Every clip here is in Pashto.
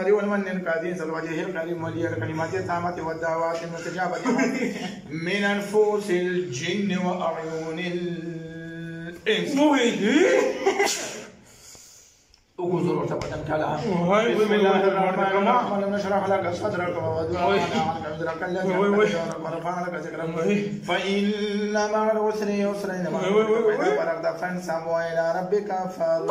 الجواد والمن القدير ذو الوجه الكريم ولي الكلمات التامة والدعوات المستجابة من أنفس الجن وأعين الإنس. وقول تبدا كلام. بسم الله الرحمن الرحيم. نشرح لك صدرك ووضعنا عنك وزرك الذي ورفعنا لك ذكرك فإن مع العسر يسرا إن مع العسر فإذا فرغت فانصب وإلى ربك فارغب.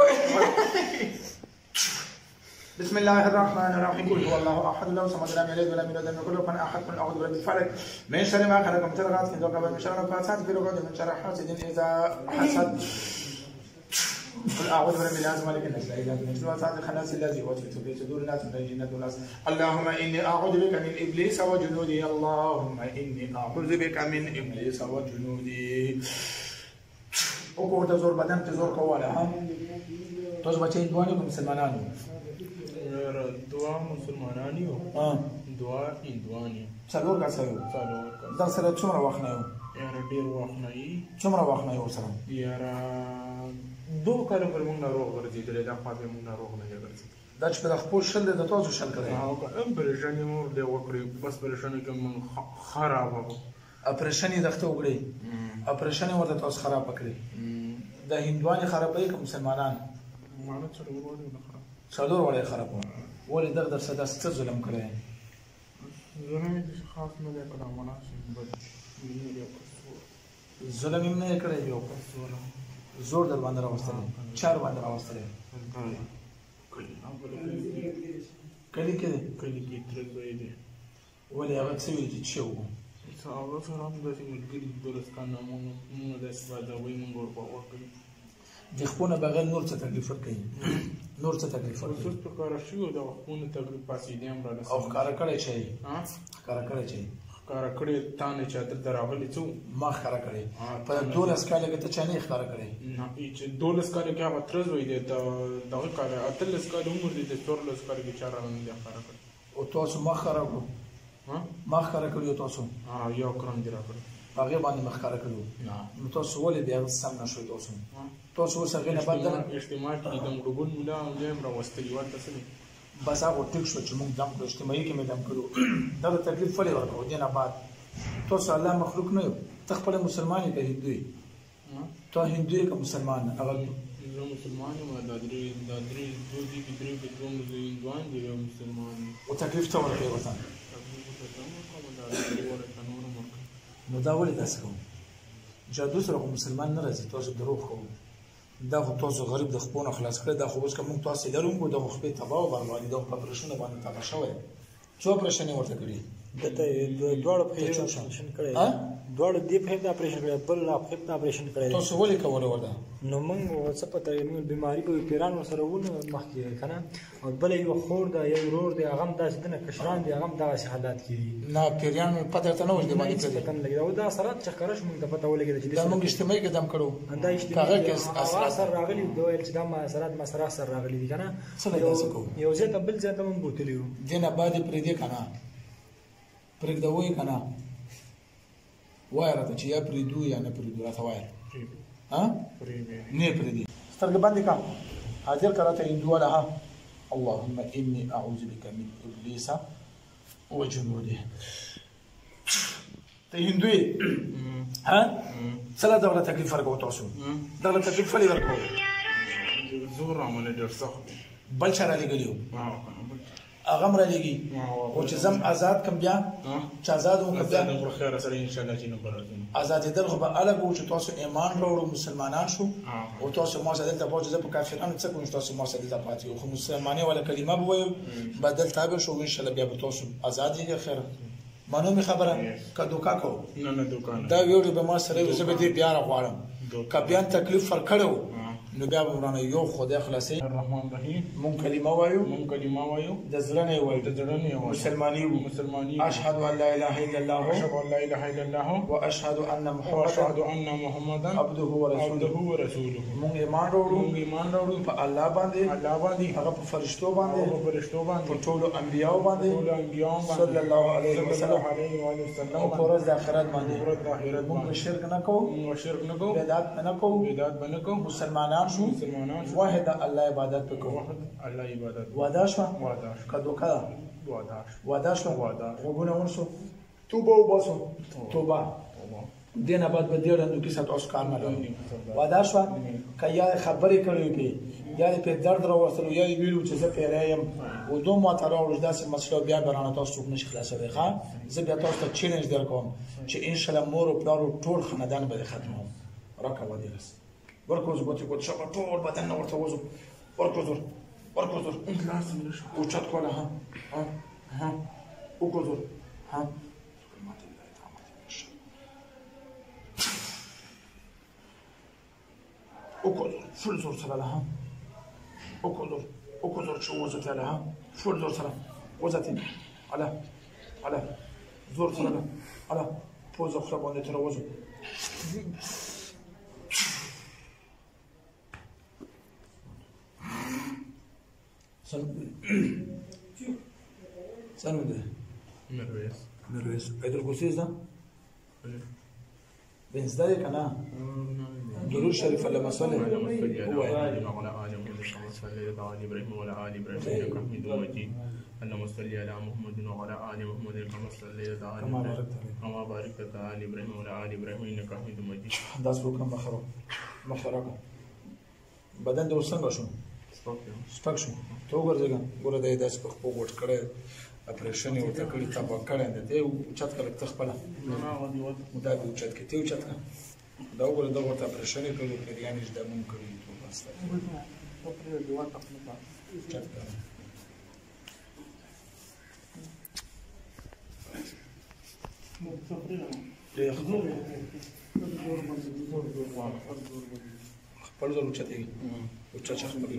بسم الله الرحمن الرحيم. قل هو الله احد الله الصمد لم يلد ولم يولد ولم يكن له كفوا احد. قل اعوذ برب الفلق من شر ما خلق من شر غاسق اذا وقب من شر النفاثات في العقد من شر حاسد اذا حسد. قل اعوذ برب الناس مالك الناس لا اله الا انت وسائر الخناس الذي يوسوس في صدور الناس من الجنه والناس. اللهم اني اعوذ بك من ابليس وجنوده. اللهم اني اعوذ بك من ابليس وجنوده. وقوة تزور بدن تزور كوالا توز بچے دوانی کو مسلمانانو دعا مسلمانانی دعا هندوانی څلور کا سره دا سره څومره وخت نه یو یاره ډیر وخت نه یي څومره وخت نه یو سره یاره 2 کاله پر موږ ناروغ ګرځېدلی دا خوا به موږ ناروغ نه ګرځېدلی دا چې په خپل شل د تاسو شل کړی اپریشن مور دی وکړي بس پریشان کې موږ خراب وو اپریشن یې دغه وکړي اپریشن ورته تاسو خراب کړی د هندواني خرابې کوم مسلمانان مانه څلور وړي نه خراب څلور وړي خراب ولې دغه در صدا ست ظلم کړی ظلم دې خاص نه دی کړی مناسب بد ظلم یې نه کړی یو زور در باندې راوستل چار باندې راوستل کلی کې ترځوي دي ولې هغه څه ویل چې و هغه سره هم داسې ملګري دولستان موږ داسې بادوي موږ ورپاوه کوي د خپونه بغیر نور څه تکلیف ورکوي نور څه تکلیف ورکوي اوس په کار شوي د خپونه تکلیف پاسېدې هم را او ښکاره کړی شي ښکاره کړی شي ښکاره کړی تا نه چې دلته راغلی څه ما ښکاره کړی په 12 کاله کې ته چا نه ښکاره کړی نه چې 12 کاله کې هغه ترځوي دی دغه کاله 18 کاله عمر دی د 14 کاله کې چا را نه دی ښکاره کړی او تاسو ما ښکاره کړو ما ښکاره کړی تاسو یو کرم دی راکړی هغه باندې مخکاره کړو نو تاسو ولې بیا سم نشوي تاسو اوس هغه نه بدل اجتماع کې د مړوګون مولا هم راوستلی ورته څه بس هغه ټیک شو چې موږ دم کړو اجتماعي کې مې دم کړو دا د تکلیف ولې ورکړو دینه بعد تاسو الله مخلوق نه یو ته خپل مسلمان یې هندوی ته هندوی که مسلمان هغه زه مسلمان یم دا درې دوه دي کې درې کې دوه هندوان دي یو مسلمان او تکلیف ته ورکړی ورته نو دا ولې داسې کوو جادو سره خو مسلمان نه راځي تاسو دروغ کوو دا خو تاسو غریب د خپونه خلاص کړی دا خو اوس که موږ تاسې لرو د خو خپې تباه او بربادي دا خو په اپریشنونه باندې تباه شوی څو اپریشن یې ورته کړي دته دواړو پښې اپریشن کړی دواړو دې پښې ته اپریشن کړی بل پښې ته اپریشن کړی تاسو ولې کولی وده نو موږ څه پته موږ بیماري به پیران ورسره وو مخکې که نه او بله یوه خور ده یو ورور دی هغه هم داسې دنه کشران دي هغه هم دغسې حالات کې دي نه پیریان پته ورته نه ولګېد باندې هېڅ پته نه لګېده او دا اثرات چې ښکاره شو موږ ته پته ولګېده چې دا موږ اجتماعي کې دم کړو دا اجتماعي اثر راغلي ده ویل چې دا اثرات مسره اثر راغلي دي که نه یو ځای ته بل ځای ته موږ بوتلي وو دې نه بعد یې پرېږدې که نه پرېږدوئ که نه وایه راته چې یا پرېږدو یا نه پرېږدو راته وایه نه پرېږدي سترګې بندې کړه حاضر کړه راته هندواله اللهم اني اعوذ بك من ابليس وجنوده ته هندوی څه له دغه تکلیف ورکوو تاسو دغه تکلیف ولې ورکوو زور رامنې ډېر سخت بل چا رالیږلي وو هغه هم رالیږي او چې زم آزاد کم بیا چې آزاد وم آزادېدل خو به الګ وو چې تاسو ایمان راوړو مسلمانان شو او تاسو ما سره دلته پوه چې زه په کافرانو څه کوم چې تاسو ما سره دلته پاتې یو خو مسلمانۍ والا کلمه به وویم بدل تابع شو انشاءالله بیا به تاسو آزاد یې خیر منو مې خبره که دوکا کوو دا ویډیو به ما سره وي زه به دې بیا راغواړم که بیا تکلیف ورکړی وو نو بیا به ورانه یو خدای خلاصوي الرحمن الرحیم مونږ کلمه وایو د زړه نه یې وایو مسلماني وو اشهد ان لا اله الا الله واشهد ان محمدا عبده ورسوله مونږ ایمان راوړو په الله باندې هغه په فرشتو باندې په ټولو انبیاو باندې صلی الله علیه وسلم او په ورځ د آخرت باندې مونږ شرک نه کوو بدعت نه کوو مسلمانان مسلمانان شو واحد الله عبادت وکړو الله عبادت وعده شو کدو کړه وعده شو وګونه ونشو توبه وباسو توبه دینه بعد به ډیر نو کیسه تاسو کار نه کوي وعده شو کیا خبرې کړې پی یا په درد راوستلو یا ویلو چې زه پیرایم و دوه ماته راوړل داسې مسله بیا برانه تاسو نشي خلاصوي ښا زه بیا تاسو ته چیلنج درکوم چې ان شاء الله مور او پلار ټول خاندان به ختموم راکا ودیرس ورکوز ګوتې ګوت شپه ټول بدن ورته وځو ورکوزور او چت کوله ها وګوزور ها وګوزور فل زور سره ها وګوزور چې وځته له ها فل زور سره وځته على زور سره على پوز خو باندې تر وځو سنو ده مرويس عيد القسيس ده بنزداد كنا درود شريف لما صلى هو وعلى ال ابراهيم وعلى ال ابراهيم انك حميد مجيد اللهم صل على محمد وعلى ال محمد كما صليت على كما باركت على ابراهيم وعلى ال ابراهيم انك حميد مجيد داس وکم مخرج بدن د وسنګ شو سپک شو ته وګورځګا ګوره د داس په خپل ګټ کړه اپریشن یو ته کړی تا وکړه نه ته چت کړه تخپل نه ودی مدا د چت کې ته چت دا وګوره دا ورته اپریشن کړو په یانې د مون کړی ته واسطه په پرې د وخت په چت کړه مو څه پرې له خبر خپل زور چته او چا خپل